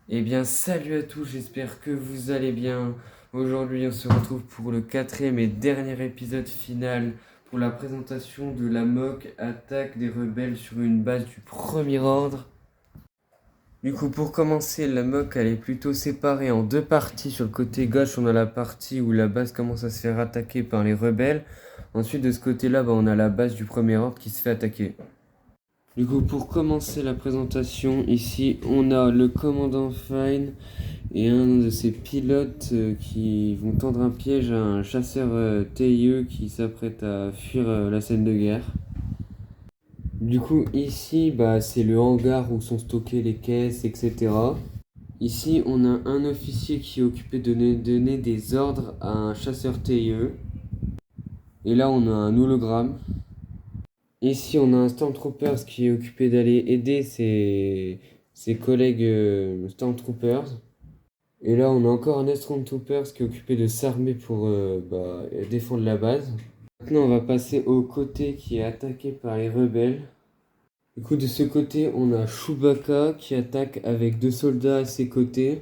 Eh bien, salut à tous, j'espère que vous allez bien. Aujourd'hui, on se retrouve pour le quatrième et dernier épisode final pour la présentation de la MOC Attaque des rebelles sur une base du premier ordre. Du coup, pour commencer, la MOC elle est plutôt séparée en deux parties. Sur le côté gauche, on a la partie où la base commence à se faire attaquer par les rebelles. Ensuite, de ce côté-là, on a la base du premier ordre qui se fait attaquer. Du coup, pour commencer la présentation, ici, on a le commandant Fine et un de ses pilotes qui vont tendre un piège à un chasseur TIE qui s'apprête à fuir la scène de guerre. Du coup, ici, c'est le hangar où sont stockées les caisses, etc. Ici, on a un officier qui est occupé de donner des ordres à un chasseur TIE. Et là, on a un hologramme. Ici, on a un Stormtroopers qui est occupé d'aller aider ses collègues Stormtroopers. Et là, on a encore un Stormtroopers qui est occupé de s'armer pour défendre la base. Maintenant, on va passer au côté qui est attaqué par les rebelles. Du coup, de ce côté, on a Chewbacca qui attaque avec deux soldats à ses côtés.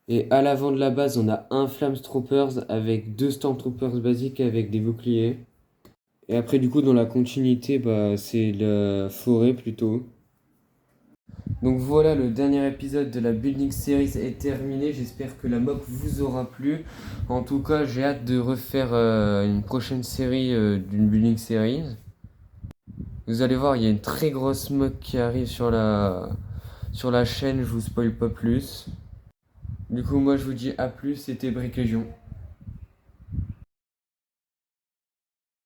Et à l'avant de la base, on a un Flamestroopers avec deux Stormtroopers basiques avec des boucliers. Et après, du coup, dans la continuité, c'est la forêt plutôt. Donc voilà, le dernier épisode de la Building Series est terminé. J'espère que la mock vous aura plu. En tout cas, j'ai hâte de refaire une prochaine série d'une Building Series. Vous allez voir, il y a une très grosse mock qui arrive sur la chaîne. Je vous spoil pas plus. Du coup, moi, je vous dis à plus. C'était Briquegion.